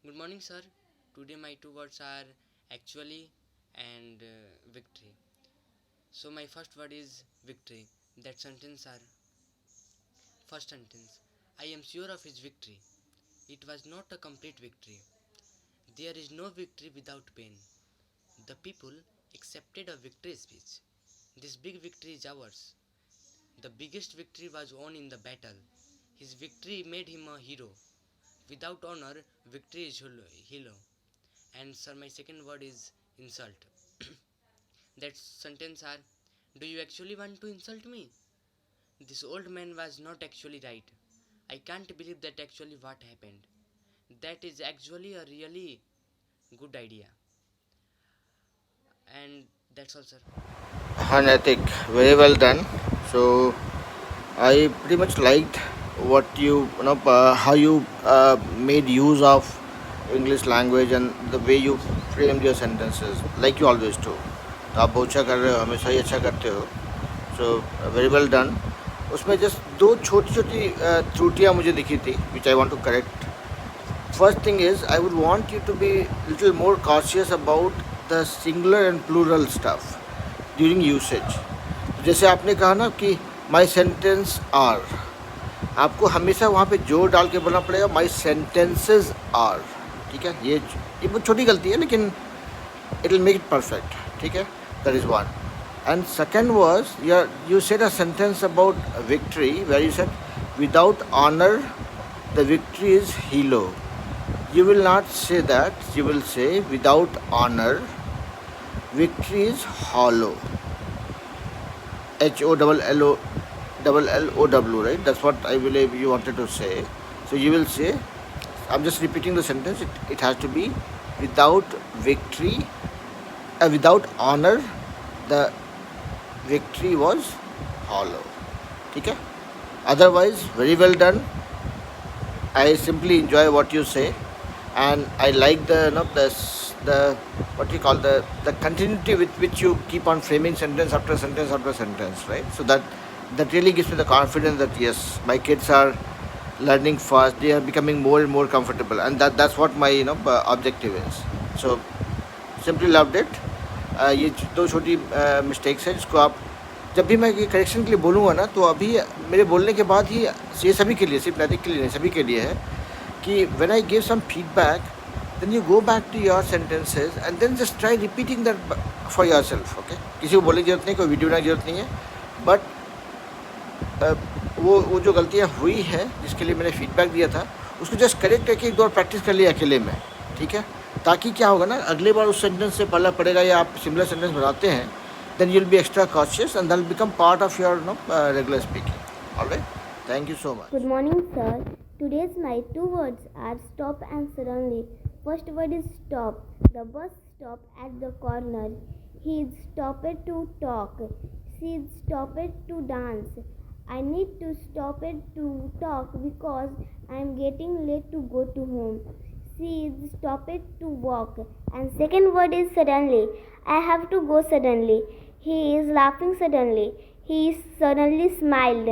Good morning, sir. Today my two words are actually and victory. So my first word is victory. That sentence are first sentence. I am sure of his victory. It was not a complete victory. There is no victory without pain. The people accepted a victory speech. This big victory is ours. The biggest victory was won in the battle. His victory made him a hero. Without honor, victory is hollow. And sir, my second word is insult. That sentence are, do you actually want to insult me? This old man was not actually right. I can't believe that actually what happened. That is actually a really good idea. And that's all, sir. Hanatic, very well done. So I pretty much liked what how you made use of English language and the way you framed your sentences, like you always do. तो आप बहुत अच्छा कर रहे हो, हमेशा ही अच्छा करते हो. So very well done. उसमें जस्ट दो छोटी छोटी त्रुटियाँ मुझे दिखी थी which I want to correct. First thing is, I would want you to be little more cautious about the singular and plural stuff during usage. जैसे आपने कहा ना कि my sentence are, आपको हमेशा वहाँ पे जोर डाल के बोलना पड़ेगा my sentences are. ठीक है, ये बहुत छोटी गलती है लेकिन it will make it perfect. ठीक है, that is one. And second was, you said a sentence about victory where you said without honor the victory is hilo. You will not say that. You will say without honor victory is hollow. HOLLOW, right? That's what I believe you wanted to say. So you will say, I'm just repeating the sentence. It has to be without victory, without honor, the victory was hollow. Okay? Otherwise, very well done. I simply enjoy what you say, and I like the what you call the continuity with which you keep on framing sentence after sentence after sentence, right? So that really gives me the confidence that yes, my kids are learning fast, they are becoming more and more comfortable, and that's what my objective is. So simply loved it. ये दो छोटी mistakes है जिसको आप जब भी मैं ये करेक्शन के लिए बोलूँगा ना, तो अभी मेरे बोलने के बाद ही ये सभी के लिए, सिर्फ नैतिक के लिए नहीं, सभी के लिए है कि when I give some feedback, then you go back to your sentences and then just try repeating that for yourself. Okay, किसी को बोलने की जरूरत नहीं, कोई वीडियो बनाने की जरूरत नहीं है, बट वो जो गलतियाँ हुई हैं जिसके लिए मैंने फीडबैक दिया था उसको जस्ट करेक्ट करके एक दो प्रैक्टिस कर लिया अकेले में. ठीक है, ताकि क्या होगा ना, अगले बार उस सेंटेंस से पढ़ना पड़ेगा या आप सिमिलर सेंटेंस बनाते हैं, then you'll be extra cautious and that'll become part of your regular speaking. All right, thank you so much. Good morning, sir. Today's my two words are stop and suddenly. First word is stop. The bus stopped at the corner. He stopped to talk. She stopped to dance. I need to stop it to talk because I'm getting late to go to home. She stopped to walk. And second word is suddenly. I have to go suddenly. He is laughing suddenly. He suddenly smiled.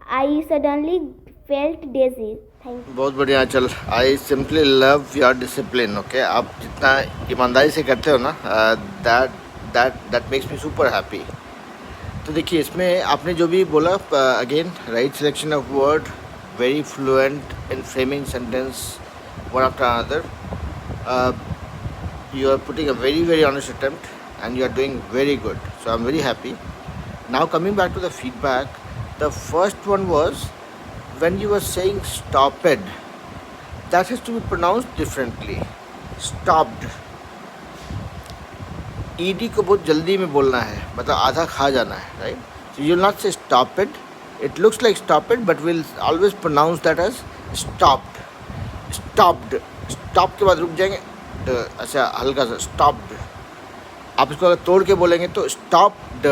I suddenly felt dizzy. Thank you. बहुत बढ़िया. चल, आई simply love your discipline. Okay, आप जितना ईमानदारी से करते हो ना, that makes me super happy. तो देखिए, इसमें आपने जो भी बोला, again right selection of word, very fluent in framing sentence one after another. You are putting a very, very honest attempt and you are doing very good. So I'm very happy. Now coming back to the feedback, the first one was when you were saying stopped, that has to be pronounced differently. Stopped. ED को बहुत जल्दी में बोलना है, मतलब आधा खा जाना है, right? So you'll not say stopped. It looks like stopped, but we'll always pronounce that as stopped. Stopped. Stop के बाद रुक जाएंगे, अच्छा हल्का सा स्टॉप्ड. आप इसको अगर तोड़ के बोलेंगे तो स्टॉप्ड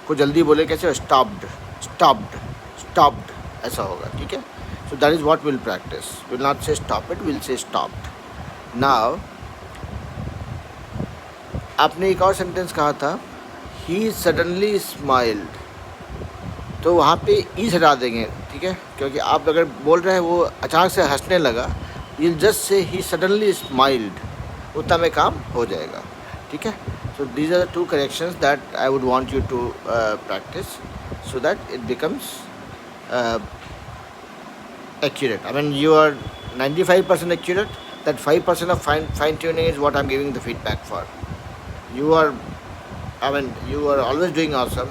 को जल्दी बोले कैसे, स्टॉप्ड स्टॉप्ड स्टॉप्ड ऐसा होगा. ठीक है, so that is what will practice. Will not say stop it, will say stopped. Now आपने एक और सेंटेंस कहा था, ही सडनली स्माइल्ड, तो वहाँ पे ई हटा देंगे. ठीक है, क्योंकि आप अगर बोल रहे हैं वो अचानक से हंसने लगा, you'll just say he suddenly smiled. उतना में काम हो जाएगा. ठीक है. So these are the two corrections that I would want you to practice so that it becomes uh, accurate. I mean, you are 95% accurate. That 5% of fine tuning is what I'm giving the feedback for. You are, I mean, you are always doing awesome.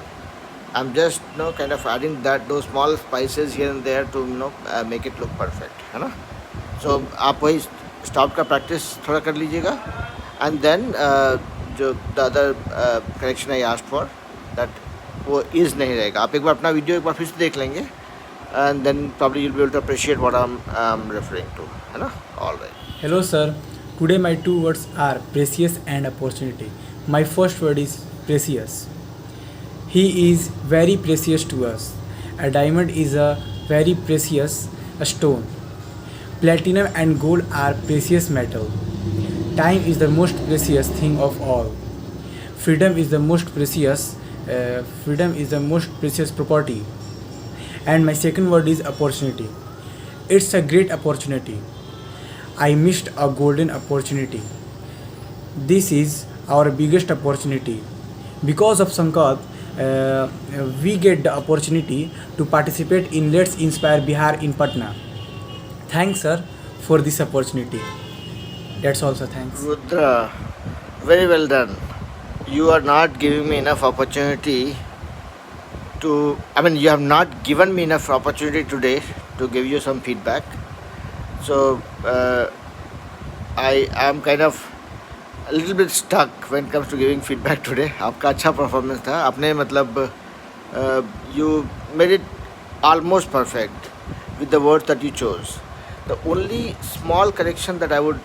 I'm just kind of adding those small spices here and there to make it look perfect, है ना? So आप वही stop का practice थोड़ा कर लीजिएगा, and then जो the other correction I asked for, that वो is नहीं रहेगा. आप एक बार अपना वीडियो एक बार फिर से देख लेंगे, and then probably you'll be able to appreciate what I'm referring to, है ना? All right. Hello sir, today my two words are precious and opportunity. My first word is precious. He is very precious to us. A diamond is a very precious stone. Platinum and gold are precious metal. Time is the most precious thing of all. Freedom is the most precious. Freedom is the most precious property. And my second word is opportunity. It's a great opportunity. I missed a golden opportunity. This is our biggest opportunity. Because of Sankalp, we get the opportunity to participate in Let's Inspire Bihar in Patna. Thanks sir for this opportunity. That's also thanks. Rudra, very well done. You are not giving me enough opportunity to, I mean, you have not given me enough opportunity today to give you some feedback. So I am kind of a little bit stuck when it comes to giving feedback today. आपका अच्छा performance था. आपने मतलब you made it almost perfect with the words that you chose. The only small correction that I would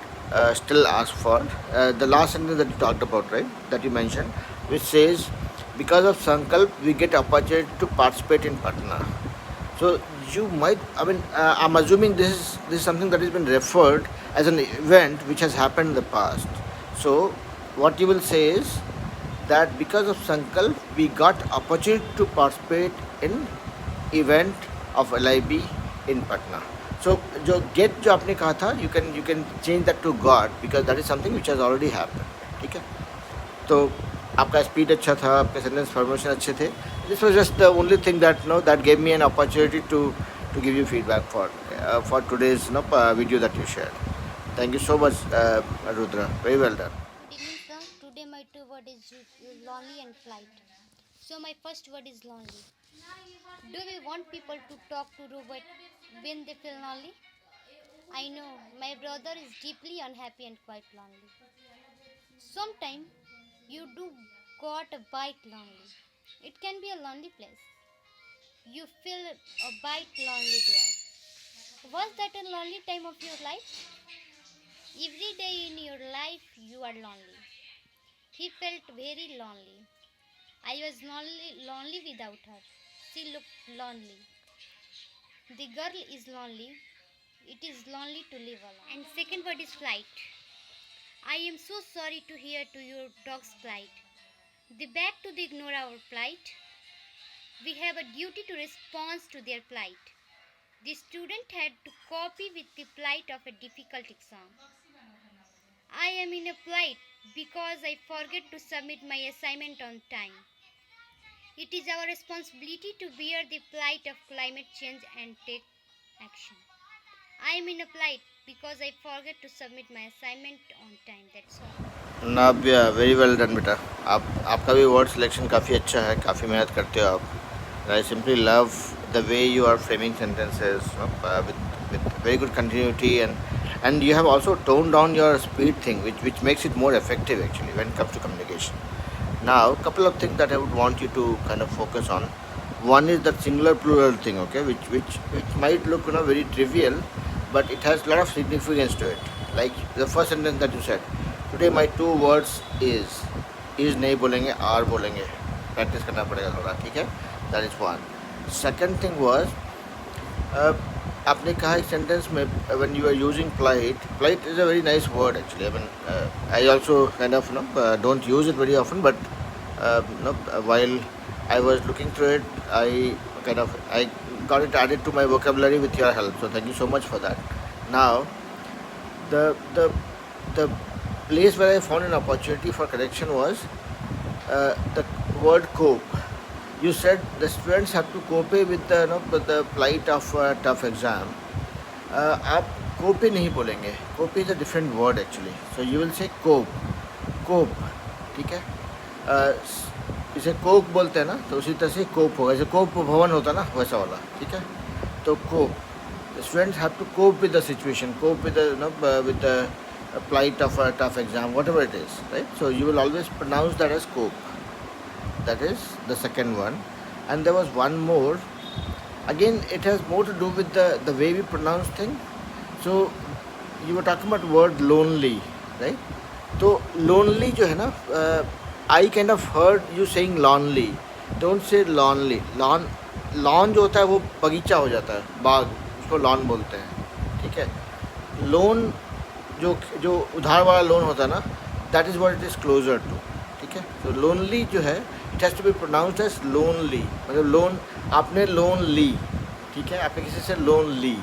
still ask for, the last sentence that you talked about, right, that you mentioned, which says, because of Sankalp, we get opportunity to participate in Patna. So you might, I mean, I'm assuming this is something that has been referred as an event which has happened in the past. So what you will say is that because of Sankalp, we got opportunity to participate in event of LIB in Patna. So जो get जो आपने कहा था, you can change that to God, because that is something which has already happened. ठीक है? तो आपका speed अच्छा था, आपके sentence formation अच्छे थे. This was just the only thing that that gave me an opportunity to give you feedback for today's video that you shared. Thank you so much, Rudra. Very well done. Good evening, sir. Today my two word is lonely and flight. So my first word is lonely. Do we want people to talk to Robert when they feel lonely? I know my brother is deeply unhappy and quite lonely. Sometimes you do got a bite lonely. It can be a lonely place. You feel a bite lonely there. Was that a lonely time of your life? Every day in your life you are lonely. He felt very lonely. I was lonely without her. She looked lonely. The girl is lonely. It is lonely to live alone. And second word is flight. I am so sorry to hear to your dog's plight. They beg to ignore our plight. We have a duty to respond to their plight. The student had to copy with the plight of a difficult exam. I am in a plight because I forget to submit my assignment on time. It is our responsibility to bear the plight of climate change and take action. I am in a plight because I forget to submit my assignment on time. That's all. नाब्या, very well done बेटा. आपका भी word selection काफ़ी अच्छा है, काफ़ी मेहनत करते हो आप. I simply love the way you are framing sentences with very good continuity, and you have also toned down your speed thing, which makes it more effective actually when it comes to communication. Now, a couple of things that I would want you to kind of focus on. One is that singular plural thing, okay, which might look very trivial, but it has a lot of significance to it. Like the first sentence that you said, today my two words is नहीं बोलेंगे, are बोलेंगे. Practice करना पड़ेगा थोड़ा, ठीक है? That is one. Second thing was, आपने कहा एक sentence में when you are using plight is a very nice word actually. I mean, I also kind of don't use it very often, but while I was looking through it, I got it added to my vocabulary with your help. So thank you so much for that. Now, The place where I found an opportunity for correction was the word cope. You said the students have to cope with with the plight of a tough exam. आप cope नहीं बोलेंगे. Cope is a different word actually. So you will say cope. ठीक है. इसे Coke बोलते हैं ना, तो उसी तरह से कोप होगा. जैसे कोप भवन होता है ना, वैसा वाला. ठीक है. तो कोप. The students have to cope with the situation, cope with the plight of a tough exam, whatever it is, right? So you will always pronounce that as cope. That is the second one. And there was one more. Again, it has more to do with the way we pronounce things. So you were talking about word lonely, right? So lonely जो है ना, I kind of heard you saying lonely. Don't say lonely. Lawn जो होता है वो बगीचा हो जाता है, बाग, उसको लॉन बोलते हैं. ठीक है. लोन जो उधार वाला लोन होता है ना, that is what it is closer to. ठीक है. तो लोनली जो है, it has to be pronounced as lonely. मतलब लोन, आपने लोन ली. ठीक है. आपने किसी से लोन ली.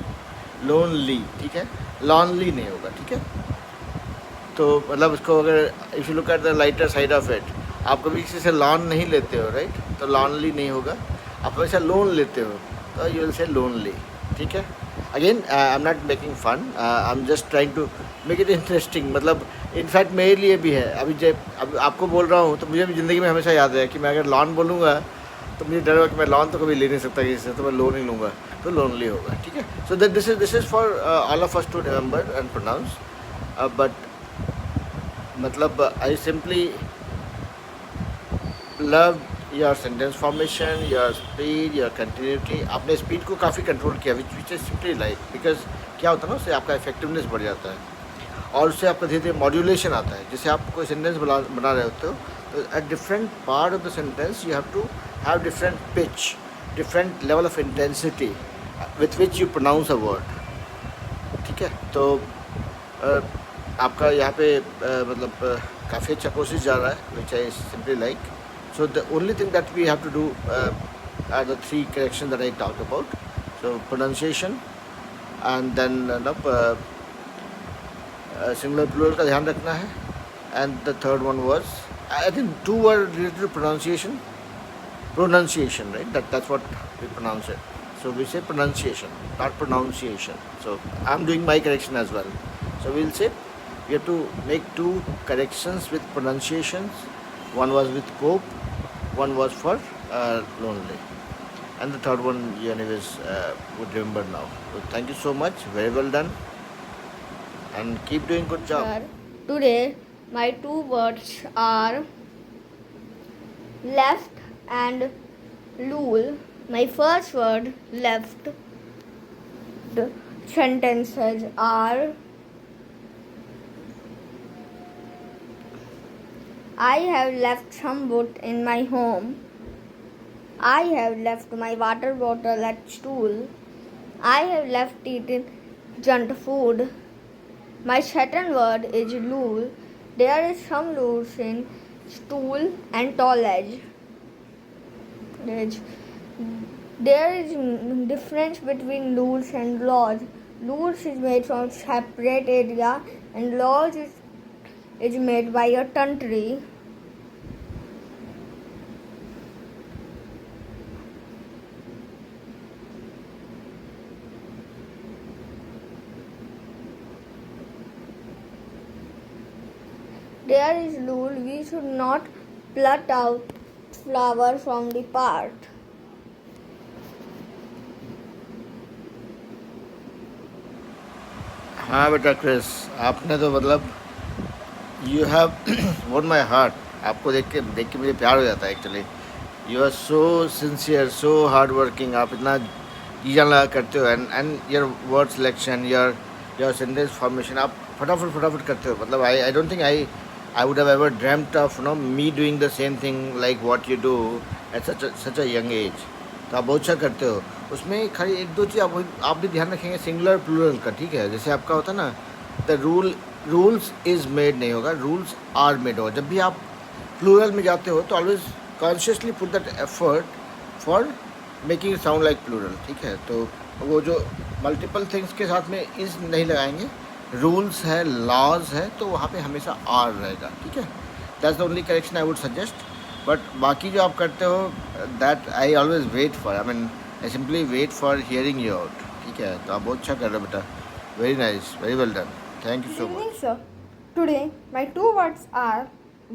ठीक है. लॉनली नहीं होगा. ठीक है. तो मतलब उसको अगर if you look at the lighter side of it, आप कभी किसी से लोन नहीं लेते हो, राइट? तो लॉनली नहीं होगा. आप हमेशा लोन लेते हो तो यू विल से लोनली. ठीक है. Again I am not making fun, I am just trying to make it interesting. मतलब इनफैक्ट मेरे लिए भी है. अब आपको बोल रहा हूँ तो मुझे भी ज़िंदगी में हमेशा याद है कि मैं अगर लॉन बोलूँगा तो मुझे डर होगा कि मैं लॉन तो कभी ले नहीं सकता किसी से, तो मैं लोन ही लूँगा, तो लोनली होगा. ठीक है. So that this is for all of us to remember and pronounce. But मतलब I simply love your sentence formation, your speed, your continuity. आपने स्पीड को काफ़ी कंट्रोल किया, which is simply like, because क्या होता है ना, उससे आपका इफेक्टिवनेस बढ़ जाता है और उससे आपका धीरे धीरे मॉड्यूलेशन आता है. जैसे आप कोई सेंटेंस बना रहे होते हो तो at different part of the sentence you have to have different pitch, different level of intensity with which you pronounce a word. ठीक है. तो आपका यहाँ पे मतलब काफ़ी अच्छा कोशिश जा रहा है, which I simply like. So the only thing that we have to do are the three corrections that I talked about. So pronunciation, and then singular plural का ध्यान रखना है. And the third one was, I think two were related to pronunciation, right? That's what we pronounce it. So we say pronunciation, not pronunciation. So I'm doing my correction as well. So we'll say we have to make two corrections with pronunciations. One was with cope, one was for lonely, and the third one you anyways would remember now. So thank you so much, very well done, and keep doing good job. Sir, today my two words are left and lul. My first word left. The sentences are: I have left some wood in my home. I have left my water bottle at school. I have left eating junk food. My second word is lul. There is some lulls in stool and college. There is difference between lulls and lodge. Lulls is made from separate area and lodge is made by a country. There is rule, we should not pluck out flower from the pot. हाँ बेटा Chris, आपने तो मतलब you have won my heart. आपको देख के मुझे प्यार हो जाता है actually. You are so sincere, so hard working. आप इतना जी जान लगा करते हो, and your word selection, your sentence formation, आप फटाफट करते हो. मतलब I don't think I would have ever dreamt of me doing the same thing like what you do at such a young age. तो आप बहुत अच्छा करते हो. उसमें खाली एक दो चीज़ आप भी ध्यान रखेंगे, सिंगुलर प्लूरल का. ठीक है. जैसे आपका होता है ना, द रूल्स इज़ मेड नहीं होगा, रूल्स आर मेड होगा. जब भी आप प्लूरल में जाते हो तो always consciously put that effort for making sound like plural. ठीक है. तो वो जो मल्टीपल थिंग्स के साथ में इज़ नहीं लगाएंगे, रूल्स है, लॉज है, तो वहाँ पे हमेशा आर रहेगा, ठीक है. That's the only correction I would suggest. But बाकी जो आप करते हो, that I always wait for, I mean I simply wait for hearing you out, ठीक है. तो आप बहुत अच्छा कर रहे हो बेटा. Very nice, very well done. Thank you Good so evening, much. sir. Today, my two words are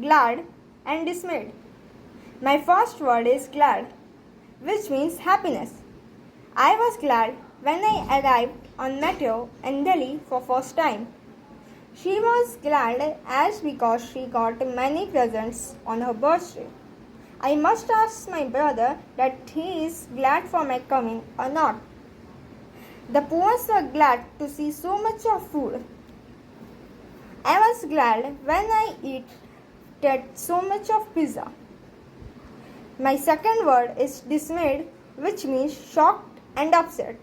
glad and dismayed. My first word is glad, which means happiness. I was glad when I arrived on metro in Delhi for first time. She was glad as because she got many presents on her birthday. I must ask my brother that he is glad for my coming or not. The poor were glad to see so much of food. I was glad when I ate so much of pizza. My second word is dismayed, which means shocked and upset.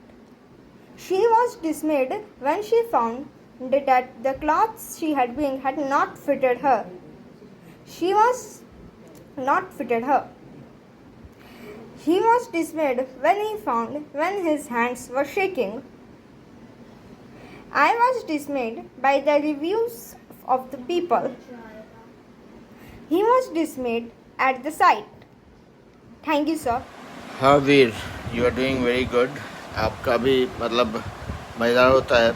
She was dismayed when she found that the clothes she had been had not fitted her. She was not fitted her. He was dismayed when he found when his hands were shaking. I was dismayed by the reviews of the people. He was dismayed at the sight. Thank you, sir. हाँ Veer, you are doing very good. आपका भी मतलब मज़ेदार होता है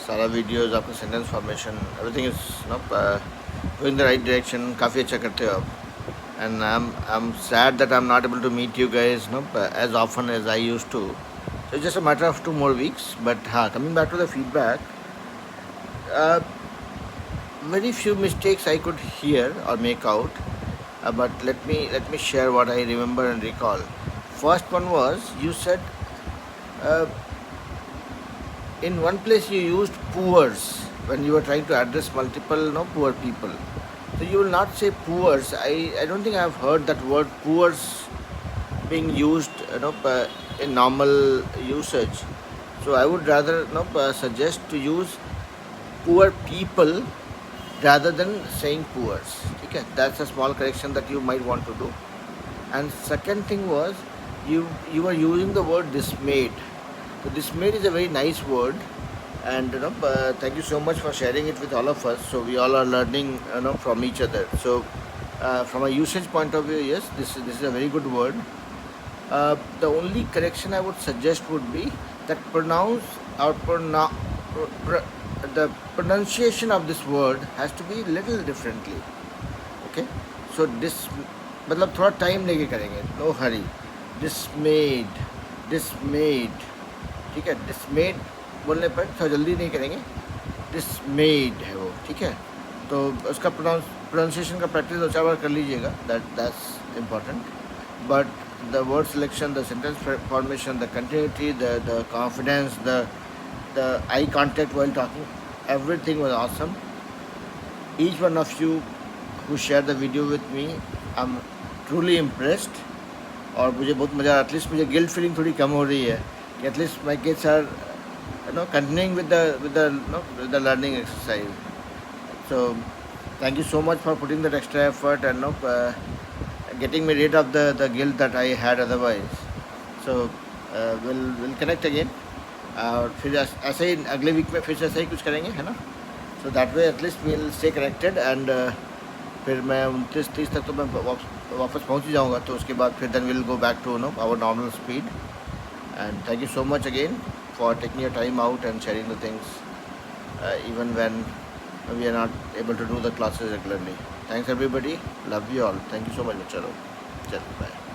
सारा videos, आपका sentence formation, everything is now going the right direction. काफ़ी अच्छा करते हो आप. And I am sad that I am not able to meet you guys now as often as I used to. So it's just a matter of 2 more weeks. But coming back to the feedback, very few mistakes I could hear or make out. But let me share what I remember and recall. First one was, you said in one place you used poors when you were trying to address multiple poor people. So you will not say poors. I don't think I have heard that word poors being used in normal usage. So I would rather suggest to use poor people rather than saying poors. Okay, that's a small correction that you might want to do. And second thing was, you were using the word dismayed. So dismayed is a very nice word, and thank you so much for sharing it with all of us. So we all are learning from each other. So from a usage point of view, yes, this is a very good word. The only correction I would suggest would be that the pronunciation of this word has to be little differently. Okay, so मतलब थोड़ा time लेके करेंगे, no hurry. Dismayed, ठीक है. Dismayed बोलने पर थोड़ा जल्दी नहीं करेंगे. Dismayed है वो, ठीक है. तो उसका pronunciation का प्रैक्टिस 2-4 बार कर लीजिएगा. That's important. But the word selection, the sentence formation, the continuity, the confidence, the eye contact while talking, everything was awesome. Each one of you who shared the video with me, I'm truly impressed. और मुझे बहुत मज़ा, at least मुझे guilt feeling थोड़ी कम हो रही है कि at least my kids are continuing with the learning exercise. So thank you so much for putting that extra effort and getting me rid of the guilt that I had otherwise. So we'll connect again. और फिर ऐसे ही अगले week में फिर से ऐसा ही कुछ करेंगे, है ना. So that way at least will stay connected. And फिर मैं 29-30 तक तो मैं वापस पहुंच ही जाऊंगा. तो उसके बाद फिर then will go back to our normal speed. And thank you so much again for taking your time out and sharing the things even when we are not able to do the classes regularly. Thanks everybody. Love you all. Thank you so much, Chalo. Bye.